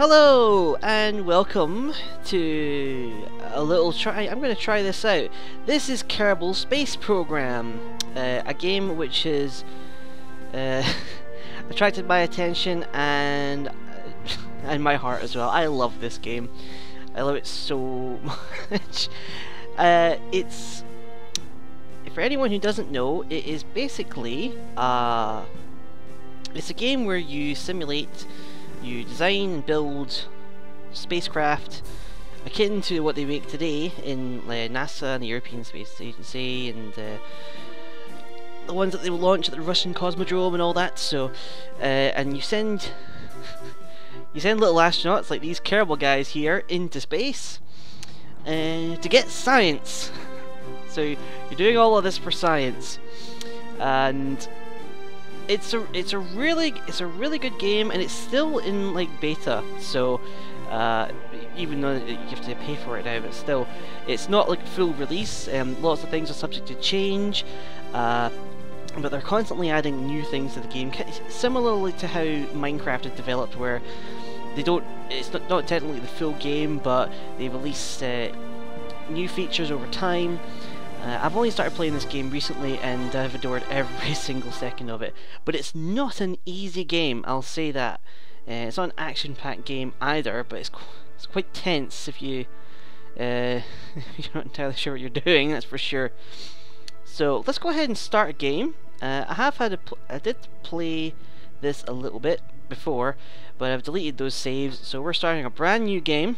Hello and welcome to a little try. I'm going to try this out. This is Kerbal Space Program, a game which has attracted my attention and my heart as well. I love this game. I love it so much. It's, for anyone who doesn't know, it is basically it's a game where you simulate. You design and build spacecraft akin to what they make today in NASA and the European Space Agency and the ones that they will launch at the Russian Cosmodrome and all that. So, and you send little astronauts like these Kerbal guys here into space to get science. So you're doing all of this for science, and it's a really good game, and it's still in like beta. So even though you have to pay for it now, but still, it's not like full release. Lots of things are subject to change, but they're constantly adding new things to the game, similarly to how Minecraft is developed, where they don't. It's not technically the full game, but they release new features over time. I've only started playing this game recently and I've adored every single second of it. But it's not an easy game, I'll say that. It's not an action-packed game either, but it's quite tense if you're not entirely sure what you're doing, that's for sure. So let's go ahead and start a game. I did play this a little bit before, but I've deleted those saves, so we're starting a brand new game.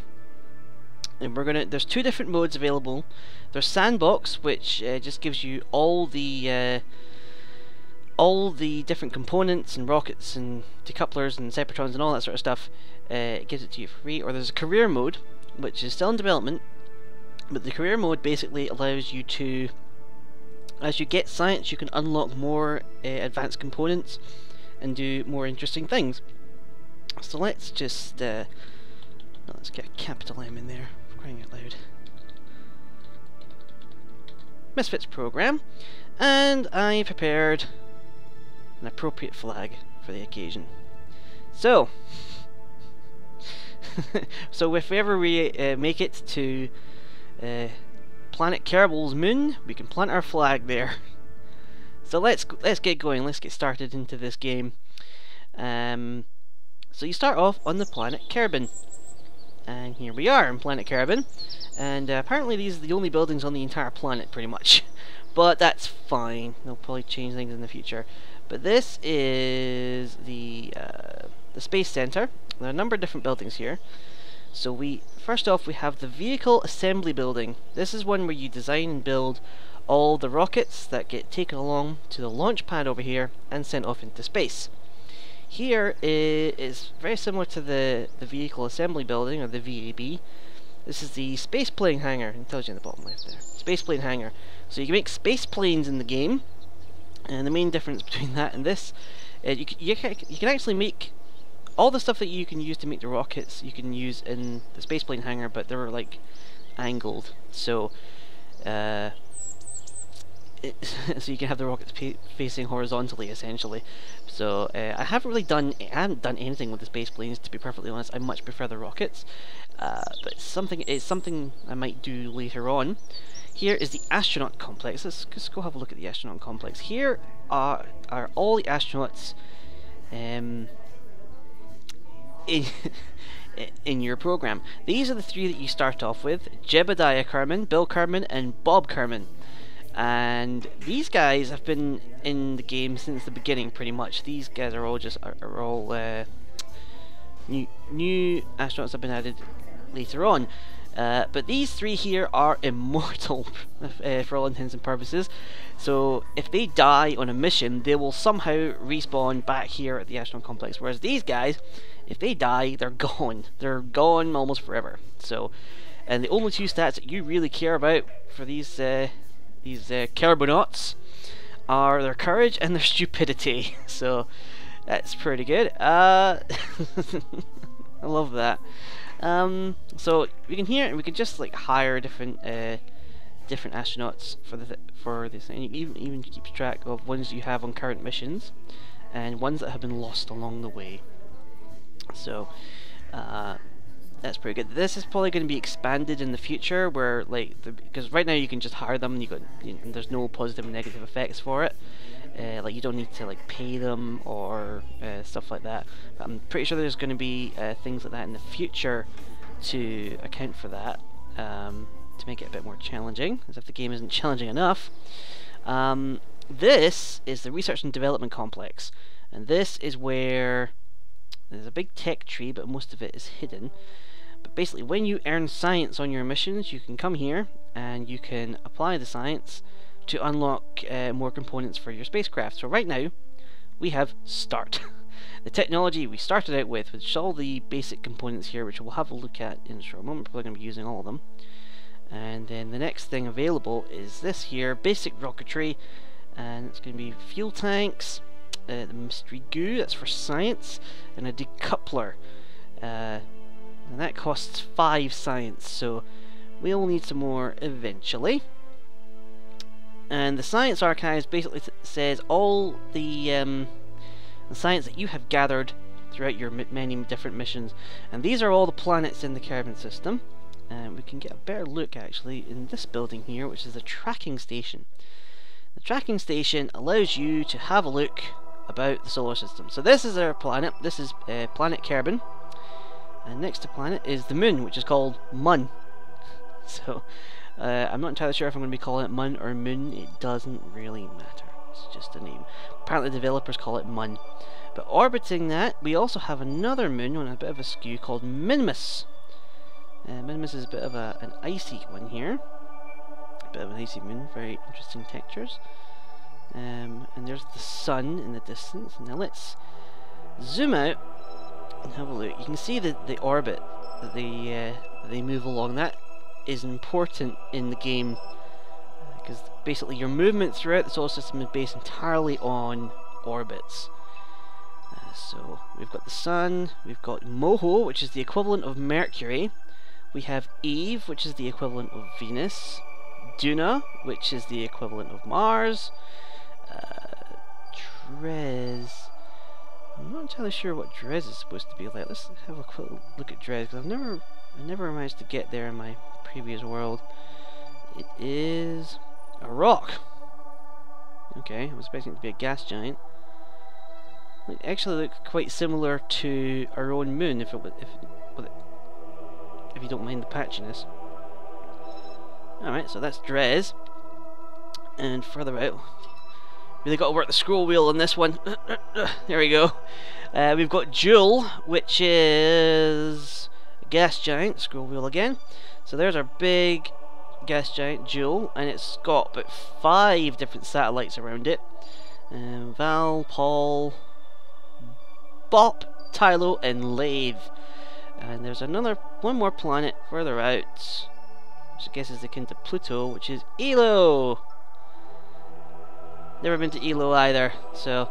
And there's two different modes available. There's Sandbox, which just gives you all the different components and rockets and decouplers and separatrons and all that sort of stuff. It gives it to you for free. Or there's a Career mode, which is still in development, but the Career mode basically allows you to, as you get science, you can unlock more advanced components and do more interesting things. So let's just let's get a capital M in there. Crying out loud. Misfits program, and I prepared an appropriate flag for the occasion. So, so if ever we make it to planet Kerbal's moon, we can plant our flag there. So let's get going. Let's get started into this game. So you start off on the planet Kerbin. And here we are on planet Kerbin, and apparently these are the only buildings on the entire planet, pretty much. But that's fine. They'll probably change things in the future. But this is the space center. There are a number of different buildings here. So first off we have the vehicle assembly building. This is one where you design and build all the rockets that get taken along to the launch pad over here and sent off into space. Here is very similar to the vehicle assembly building, or the VAB. This is the space plane hangar. It tells you in the bottom left there. Space plane hangar. So you can make space planes in the game, and the main difference between that and this, you can actually make all the stuff that you can use to make the rockets. You can use in the space plane hangar, but they're like angled. So so you can have the rockets facing horizontally, essentially. So I haven't done anything with the space planes, to be perfectly honest. I much prefer the rockets, but it's something I might do later on. Here is the astronaut complex. Let's just go have a look at the astronaut complex. Here are all the astronauts in your program. These are the three that you start off with: Jebediah Kerbin, Bill Kerbin, and Bob Kerbin. And these guys have been in the game since the beginning, pretty much. These guys are all new astronauts have been added later on. But these three here are immortal for all intents and purposes. So if they die on a mission, they will somehow respawn back here at the astronaut complex. Whereas these guys, if they die, they're gone. They're gone almost forever. So, and the only two stats that you really care about for these Kerbonauts are their courage and their stupidity. So that's pretty good. I love that. So we can just like hire different astronauts for this, and you even keeps track of ones you have on current missions and ones that have been lost along the way. So That's pretty good. This is probably going to be expanded in the future, where because right now you can just hire them and there's no positive and negative effects for it. Like you don't need to like pay them or stuff like that. But I'm pretty sure there's going to be things like that in the future to account for that, to make it a bit more challenging, as if the game isn't challenging enough. This is the research and development complex, and this is where there's a big tech tree, but most of it is hidden. But basically, when you earn science on your missions, you can come here and you can apply the science to unlock more components for your spacecraft. So right now, we have Start. The technology we started out with, which is all the basic components here, which we'll have a look at in a short moment. We're probably going to be using all of them. And then the next thing available is this here, basic rocketry, and it's going to be fuel tanks, the mystery goo, that's for science, and a decoupler. And that costs 5 science, so we'll need some more eventually. And the science archives basically says all the science that you have gathered throughout your many different missions, and these are all the planets in the Kerbin system. And we can get a better look actually in this building here, which is the tracking station. The tracking station allows you to have a look about the solar system. So this is our planet. This is planet Kerbin, and next to planet is the moon, which is called Mun. So I'm not entirely sure if I'm going to be calling it Mun or Moon. It doesn't really matter. It's just a name. Apparently the developers call it Mun. But orbiting that, we also have another moon on a bit of a skew called Minimus. Minimus is a bit of an icy one here. A bit of an icy moon, very interesting textures. And there's the sun in the distance. Now let's zoom out and have a look. You can see the orbit that they move along. That is important in the game, because basically your movement throughout the solar system is based entirely on orbits. So we've got the sun, we've got Moho, which is the equivalent of Mercury. We have Eve, which is the equivalent of Venus. Duna, which is the equivalent of Mars. Drez. I'm not entirely sure what Drez is supposed to be like. Let's have a quick look at Drez, because I never managed to get there in my previous world. It is a rock. Okay, I was expecting it to be a gas giant. It actually looks quite similar to our own moon, if you don't mind the patchiness. Alright, so that's Drez. And further out, really got to work the scroll wheel on this one. There we go. We've got Joule, which is a gas giant. Scroll wheel again. So there's our big gas giant Joule, and it's got about 5 different satellites around it. Val, Paul, Bop, Tylo, and Lathe. And there's one more planet further out, which I guess is akin to Pluto, which is Elo. Never been to Elo either, so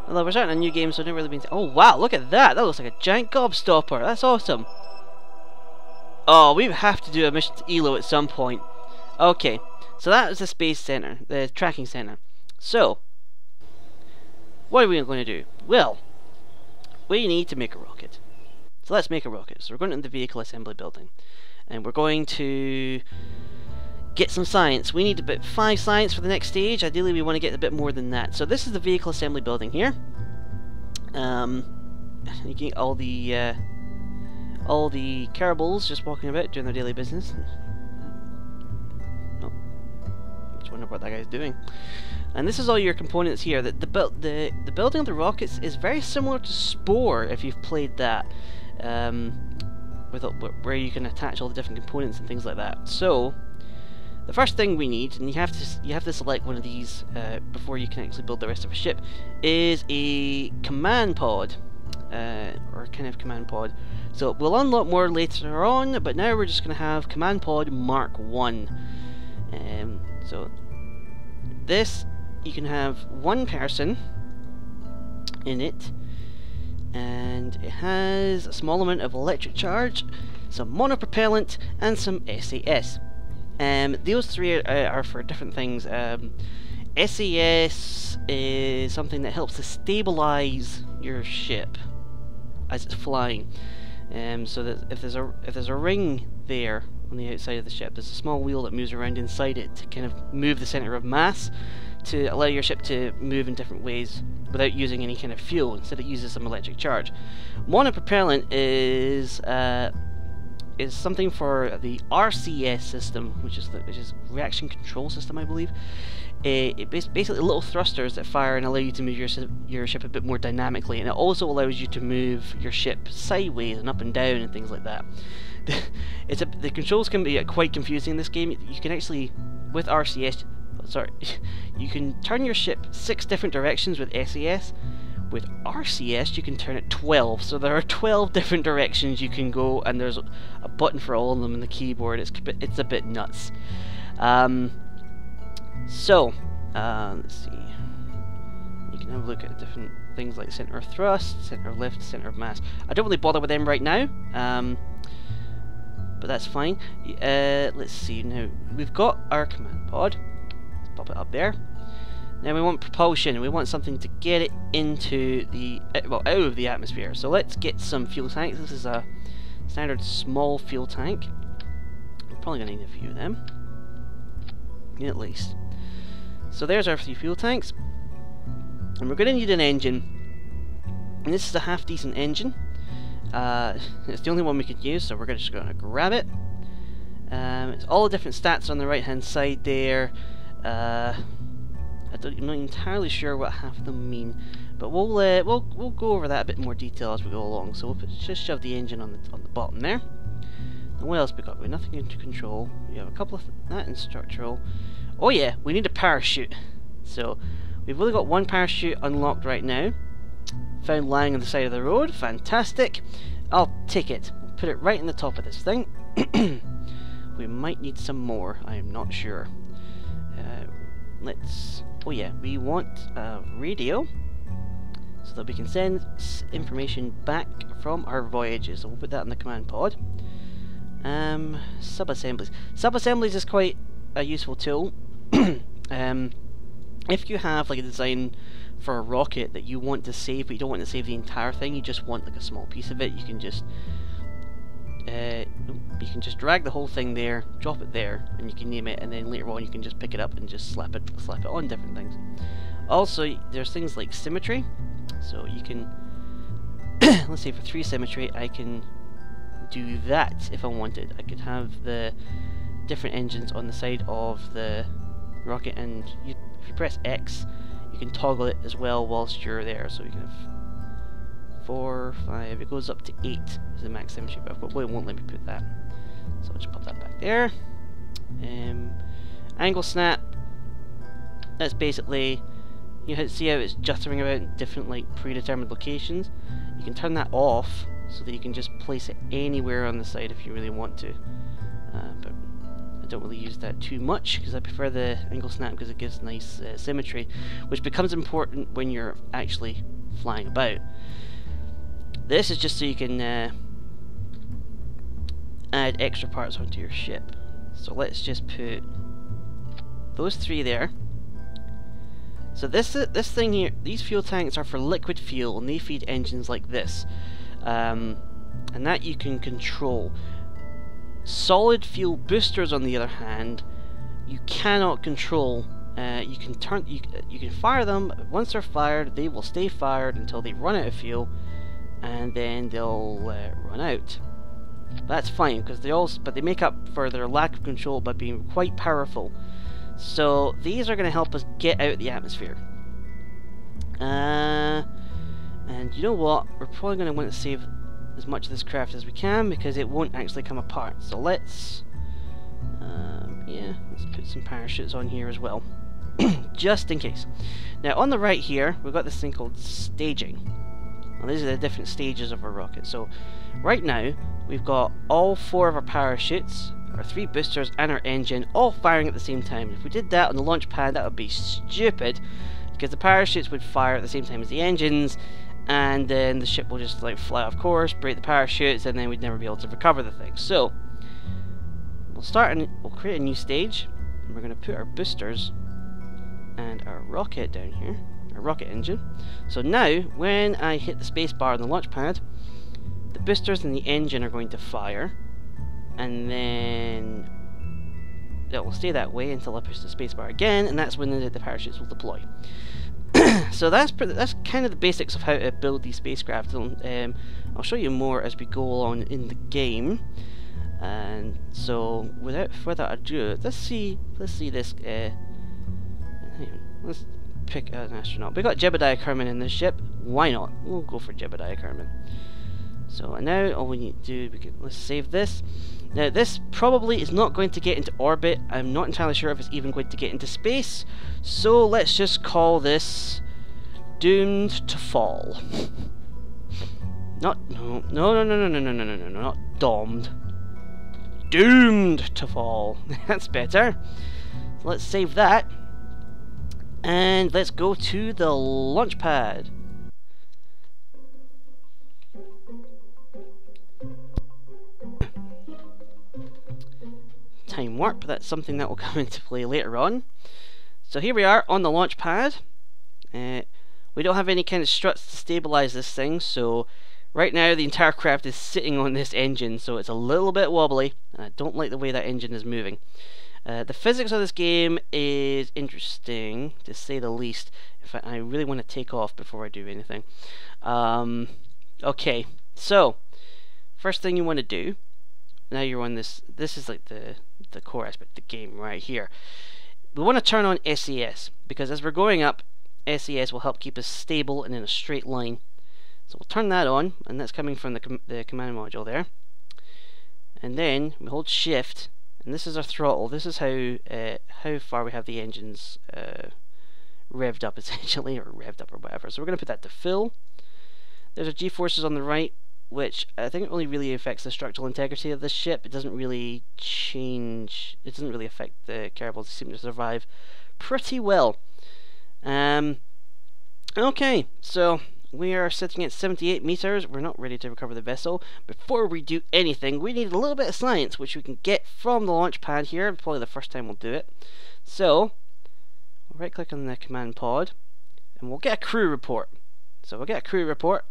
although we're starting a new game, so I've never really been to. Oh wow, look at that! That looks like a giant gobstopper. That's awesome. Oh, we have to do a mission to Elo at some point. Okay, so that was the space center, the tracking center. So, what are we going to do? Well, we need to make a rocket. So let's make a rocket. So we're going into the vehicle assembly building, and we're going to get some science. We need about 5 science for the next stage. Ideally we want to get a bit more than that. So this is the vehicle assembly building here. You get all the Kerbals just walking about doing their daily business. Oh, just wonder what that guy's doing. And this is all your components here. The building of the rockets is very similar to Spore, if you've played that, where you can attach all the different components and things like that. So the first thing we need, and you have to select one of these before you can actually build the rest of a ship, is a command pod, or kind of command pod. So we'll unlock more later on, but now we're just going to have command pod Mark 1. So this, you can have 1 person in it, and it has a small amount of electric charge, some monopropellant, and some SAS. Those 3 are for different things. SAS is something that helps to stabilize your ship as it's flying. So that if there's a ring there on the outside of the ship, there's a small wheel that moves around inside it to kind of move the center of mass to allow your ship to move in different ways without using any kind of fuel. Instead, it uses some electric charge. Monopropellant is something for the RCS system, which is reaction control system, I believe. Basically little thrusters that fire and allow you to move your ship a bit more dynamically, and it also allows you to move your ship sideways and up and down and things like that. The controls can be quite confusing in this game. You can actually, with RCS, you can turn your ship 6 different directions with SAS. With RCS, you can turn it 12, so there are 12 different directions you can go, and there's a button for all of them in the keyboard. It's a bit nuts. Let's see. You can have a look at different things like center of thrust, center of lift, center of mass. I don't really bother with them right now, but that's fine. Let's see. Now we've got our command pod. Let's pop it up there. Now we want propulsion. We want something to get it into the out of the atmosphere. So let's get some fuel tanks. This is a standard small fuel tank. We're probably going to need a few of them, at least. So there's our 3 fuel tanks, and we're going to need an engine. And this is a half decent engine. It's the only one we could use, so we're just going to grab it. It's all the different stats on the right hand side there. I'm not entirely sure what half of them mean, but we'll go over that a bit more detail as we go along. So we'll just shove the engine on the bottom there. And what else we got? We have nothing into control. We have a couple of that in structural. Oh yeah, we need a parachute. So we've only got 1 parachute unlocked right now. Found lying on the side of the road. Fantastic. I'll take it. We'll put it right in the top of this thing. We might need some more. I am not sure. Oh yeah, we want a radio so that we can send information back from our voyages. So we'll put that in the command pod. Sub-assemblies. Sub-assemblies is quite a useful tool. If you have like a design for a rocket that you want to save, but you don't want to save the entire thing, you just want like a small piece of it, you can just drag the whole thing there, drop it there, and you can name it, and then later on you can just pick it up and just slap it on different things. Also, there's things like symmetry, so you can let's say for 3 symmetry I can do that if I wanted. I could have the different engines on the side of the rocket, and if you press X you can toggle it as well whilst you're there, so you can have 4, 5, it goes up to 8 is the max symmetry, but it won't let me put that, so I'll just pop that back there. Angle snap, that's basically, you see how it's juttering about in different like predetermined locations. You can turn that off so that you can just place it anywhere on the side if you really want to, but I don't really use that too much because I prefer the angle snap because it gives nice symmetry, which becomes important when you're actually flying about. This is just so you can add extra parts onto your ship. So let's just put those 3 there. So this thing here, these fuel tanks are for liquid fuel, and they feed engines like this, and that you can control. Solid fuel boosters, on the other hand, you cannot control. You can fire them. Once they're fired, they will stay fired until they run out of fuel, and then they'll run out. That's fine because they make up for their lack of control by being quite powerful. So these are going to help us get out of the atmosphere. And you know what? We're probably going to want to save as much of this craft as we can because it won't actually come apart. So let's put some parachutes on here as well, just in case. Now on the right here, we've got this thing called staging. Well, these are the different stages of our rocket. So right now we've got all 4 of our parachutes, our 3 boosters and our engine all firing at the same time. If we did that on the launch pad, that would be stupid because the parachutes would fire at the same time as the engines, and then the ship will just like fly off course, break the parachutes, and then we'd never be able to recover the thing. So we'll create a new stage, and we're going to put our boosters and our rocket down here, our rocket engine. So now when I hit the space bar on the launch pad, the boosters and the engine are going to fire, and then it will stay that way until I push the spacebar again, and that's when the parachutes will deploy. So that's kind of the basics of how to build these spacecraft. I'll show you more as we go along in the game. And so, without further ado, let's see this. Hang on, let's pick an astronaut. We got Jebediah Kerbin in this ship. Why not? We'll go for Jebediah Kerbin. So and now all we need to do, let's save this. Now this probably is not going to get into orbit. I'm not entirely sure if it's even going to get into space. So let's just call this doomed to fall. Not no, not domed. Doomed to fall. That's better. So let's save that. And let's go to the launch pad. Time warp, that's something that will come into play later on. So here we are on the launch pad. We don't have any kind of struts to stabilize this thing, so right now the entire craft is sitting on this engine, so it's a little bit wobbly, and I don't like the way that engine is moving. The physics of this game is interesting, to say the least. In fact, I really want to take off before I do anything. Okay, so first thing you want to do, now you're on this is like the core aspect of the game right here. We want to turn on SES, because as we're going up, SES will help keep us stable and in a straight line. So we'll turn that on, and that's coming from the command module there. And then we hold shift, and this is our throttle. This is how far we have the engines revved up, essentially, or revved up or whatever. So we're going to put that to full. There's our G-forces on the right, which I think it only really affects the structural integrity of this ship. It doesn't really change, it doesn't really affect the Kerbals. They seem to survive pretty well. Okay, so we are sitting at 78 meters. We're not ready to recover the vessel. Before we do anything, we need a little bit of science, which we can get from the launch pad here. Probably the first time we'll do it. So we'll right click on the command pod, and we'll get a crew report. So we'll get a crew report.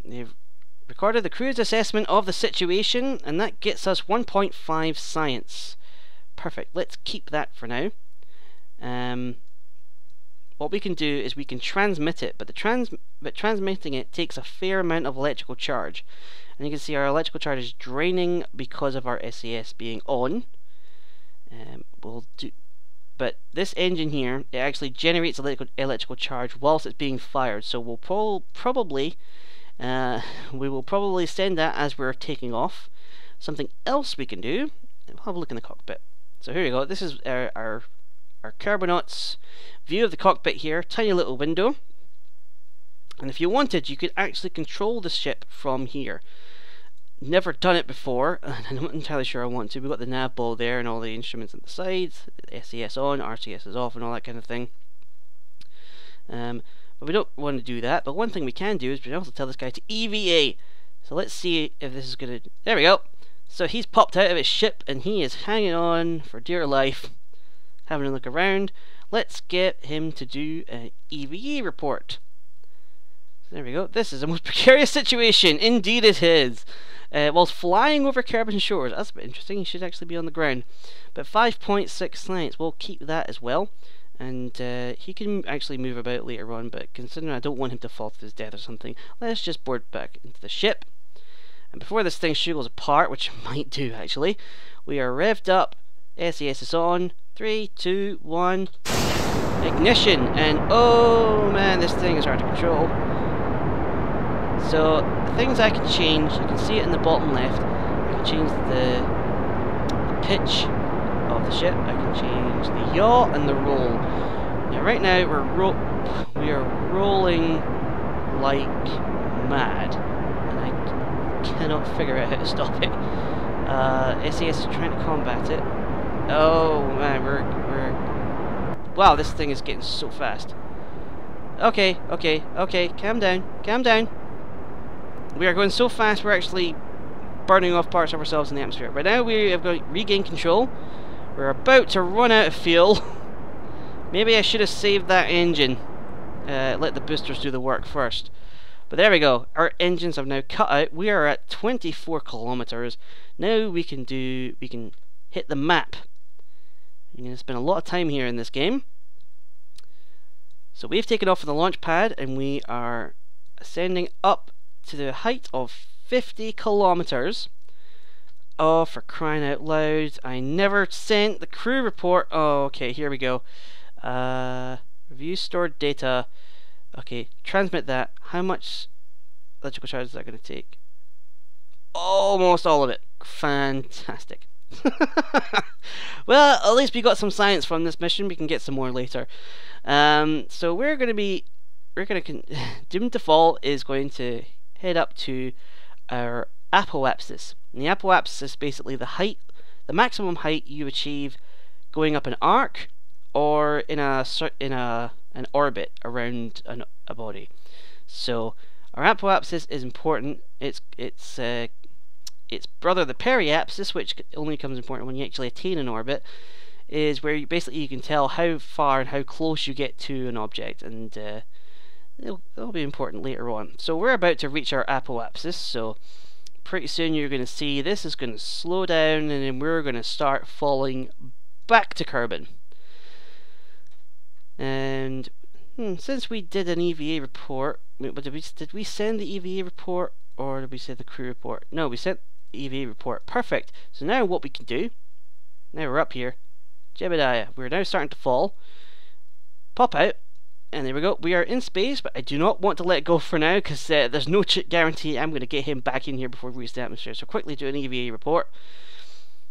They've recorded the crew's assessment of the situation, and that gets us 1.5 science. Perfect. Let's keep that for now. What we can do is we can transmit it, but transmitting it takes a fair amount of electrical charge. And you can see our electrical charge is draining because of our SES being on. But this engine here, it actually generates electrical charge whilst it's being fired. So we'll probably send that as we're taking off. Something else we can do, we'll have a look in the cockpit. So here you go, this is our Kerbinauts view of the cockpit here, tiny little window. And if you wanted, you could actually control the ship from here. Never done it before, and I'm not entirely sure I want to. We've got the nav ball there and all the instruments at the sides, SES on, RCS is off and all that kind of thing. But we don't want to do that. But one thing we can do is we can also tell this guy to EVA. So let's see if this is going to... There we go. So he's popped out of his ship and he is hanging on for dear life, having a look around. Let's get him to do an EVA report. So there we go. This is the most precarious situation. Indeed it is. Whilst flying over Kerbin shores. That's a bit interesting. He should actually be on the ground. But 5.6 science. We'll keep that as well. And he can actually move about later on, but considering I don't want him to fall to his death or something, let's just board back into the ship. And before this thing shuggles apart, which it might do actually, we are revved up, SES is on, 3, 2, 1, ignition, and oh man, this thing is hard to control. So, the things I can change, you can see it in the bottom left, I can change the pitch of the ship, I can change the yaw and the roll. Now right now we are rolling like mad, and I cannot figure out how to stop it. SES is trying to combat it. Oh man, we're wow, this thing is getting so fast. Okay, calm down. We are going so fast we're actually burning off parts of ourselves in the atmosphere. Right now we have got regained control. We're about to run out of fuel. Maybe I should have saved that engine. Let the boosters do the work first. But there we go. Our engines have now cut out. We are at 24 kilometers. Now we can hit the map. You're going to spend a lot of time here in this game. So we've taken off from the launch pad and we are ascending up to the height of 50 kilometers. Oh, for crying out loud. I never sent the crew report. Oh, okay, here we go. Review stored data. Okay, transmit that. How much electrical charge is that going to take? Almost all of it. Fantastic. Well, at least we got some science from this mission. We can get some more later. So we're going to Doomed to Fall is going to head up to our apoapsis. And the apoapsis is basically the maximum height you achieve going up an arc or in an orbit around a body. So our apoapsis is important. Its brother, the periapsis, which only becomes important when you actually attain an orbit, is where you can tell how far and how close you get to an object, and it'll be important later on. So we're about to reach our apoapsis, so pretty soon you're going to see this is going to slow down, and then we're going to start falling back to Kerbin. And since we did an EVA report, did we send the EVA report or did we send the crew report? No, we sent the EVA report. Perfect. So now what we can do, now we're up here, Jebediah, we're now starting to fall. Pop out, and there we go. We are in space, but I do not want to let go for now because there's no guarantee I'm going to get him back in here before we reach the atmosphere. So quickly do an EVA report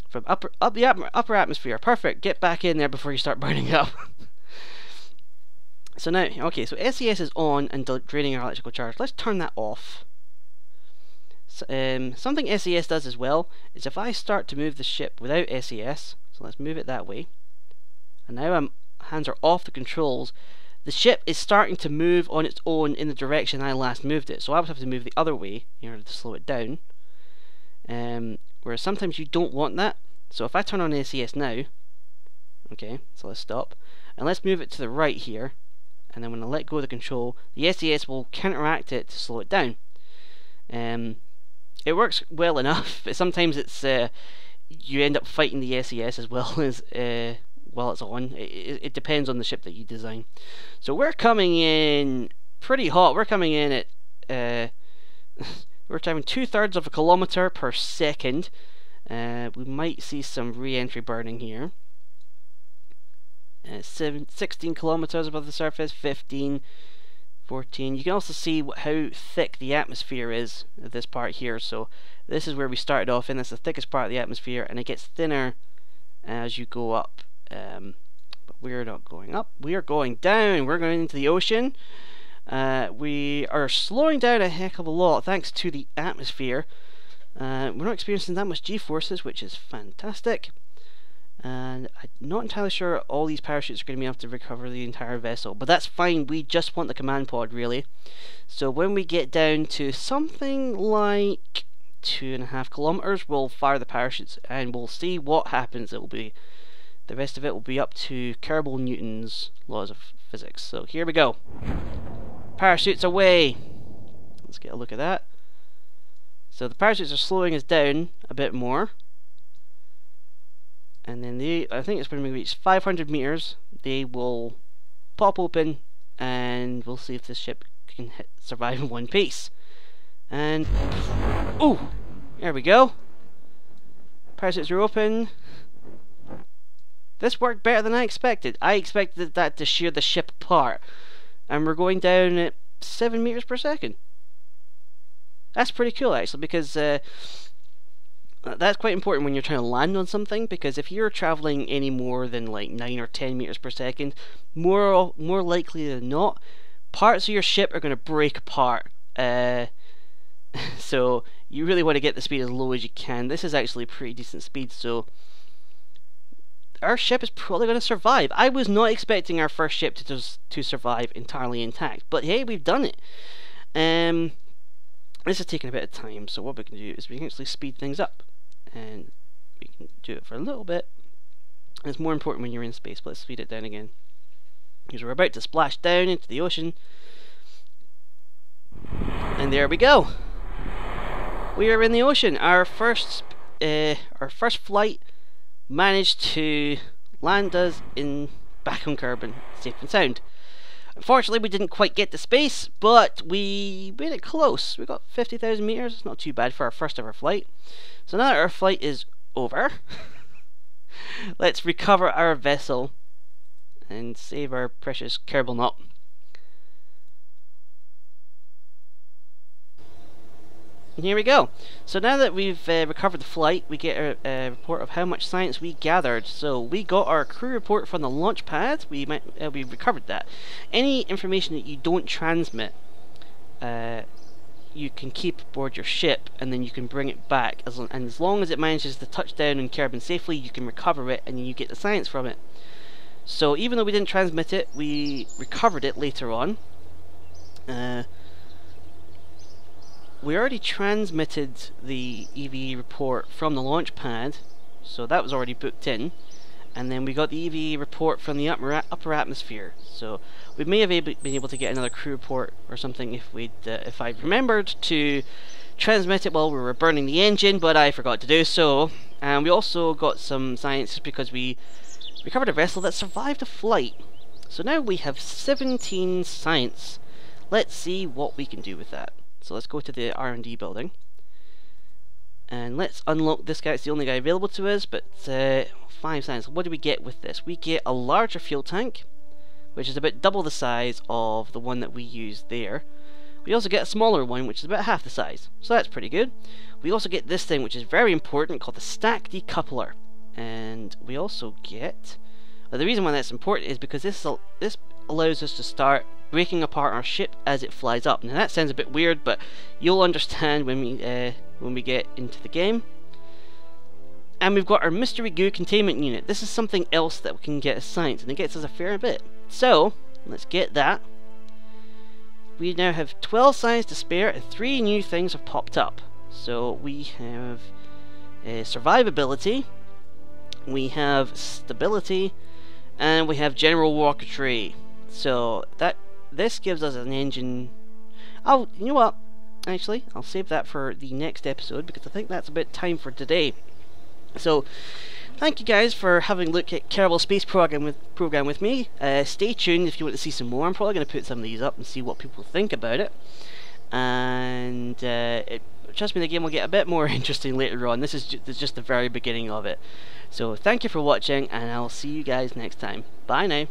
from upper atmosphere. Perfect. Get back in there before you start burning up. So now, okay, so SES is on and draining our electrical charge. Let's turn that off. So, something SES does as well is if I start to move the ship without SES, so let's move it that way, and now hands are off the controls, the ship is starting to move on its own in the direction I last moved it. So I would have to move the other way in order to slow it down. Whereas sometimes you don't want that. So if I turn on SES now, okay, so let's stop, and let's move it to the right here. And then when I let go of the control, the SES will counteract it to slow it down. It works well enough, but sometimes it's you end up fighting the SES as well as while it's on. It depends on the ship that you design. So we're coming in pretty hot. We're coming in at we're having 2/3 of a kilometer per second. We might see some re-entry burning here. 16 kilometers above the surface, 15, 14. You can also see how thick the atmosphere is at this part here. So this is where we started off in. That's the thickest part of the atmosphere, and it gets thinner as you go up. But we're not going up. We are going down. We're going into the ocean. We are slowing down a heck of a lot thanks to the atmosphere. We're not experiencing that much G-forces, which is fantastic. And I'm not entirely sure all these parachutes are going to be able to recover the entire vessel, but that's fine. We just want the command pod, really. So when we get down to something like 2.5 kilometers, we'll fire the parachutes and we'll see what happens. It will be the rest of it will be up to Kerbal Newton's laws of physics. So here we go. Parachutes away. Let's get a look at that. So the parachutes are slowing us down a bit more. And then I think it's when we reach 500 meters, they will pop open, and we'll see if this ship can survive in one piece. And ooh, there we go. Parachutes are open. This worked better than I expected. I expected that to shear the ship apart, and we're going down at 7 meters per second. That's pretty cool, actually, because that's quite important when you're trying to land on something, because if you're traveling any more than like 9 or 10 meters per second, more likely than not, parts of your ship are going to break apart. So you really want to get the speed as low as you can. This is actually pretty decent speed, so our ship is probably going to survive. I was not expecting our first ship to survive entirely intact, but hey, we've done it. This is taking a bit of time, so what we can do is we can actually speed things up. And we can do it for a little bit. And it's more important when you're in space, but let's speed it down again. Because we're about to splash down into the ocean. And there we go. We are in the ocean. Our first flight managed to land us back on Kerbin, safe and sound. Unfortunately, we didn't quite get to space, but we made it close. We got 50,000 meters. Not too bad for our first ever flight. So now that our flight is over, let's recover our vessel and save our precious Kerbal nut. And here we go. So now that we've recovered the flight, we get a report of how much science we gathered. So we got our crew report from the launch pad. We recovered that. Any information that you don't transmit, you can keep aboard your ship, and then you can bring it back. And as long as it manages to touch down in Kerbin safely, you can recover it, and you get the science from it. So even though we didn't transmit it, we recovered it later on. We already transmitted the EVE report from the launch pad, so that was already booked in. And then we got the EVE report from the upper atmosphere. So we may have been able to get another crew report or something if I remembered to transmit it while we were burning the engine, but I forgot to do so. And we also got some science because we recovered a vessel that survived a flight. So now we have 17 science. Let's see what we can do with that. So let's go to the R&D building, and let's unlock this guy. It's the only guy available to us, but 5 science. What do we get with this? We get a larger fuel tank, which is about double the size of the one that we used there. We also get a smaller one, which is about half the size, so that's pretty good. We also get this thing, which is very important, called the stack decoupler. And we also get... the reason why that's important is because this allows us to start breaking apart our ship as it flies up. Now that sounds a bit weird, but you'll understand when we get into the game. And we've got our mystery goo containment unit. This is something else that we can get as science, and it gets us a fair bit. So let's get that. We now have 12 science to spare, and 3 new things have popped up. So we have survivability, we have stability, and we have general rocketry. So this gives us an engine. Oh, you know what? Actually, I'll save that for the next episode, because I think that's about time for today. So, thank you guys for having a look at Kerbal Space Program with me. Stay tuned if you want to see some more. I'm probably going to put some of these up and see what people think about it. And trust me, the game will get a bit more interesting later on. This is just the very beginning of it. So, thank you for watching, and I'll see you guys next time. Bye now.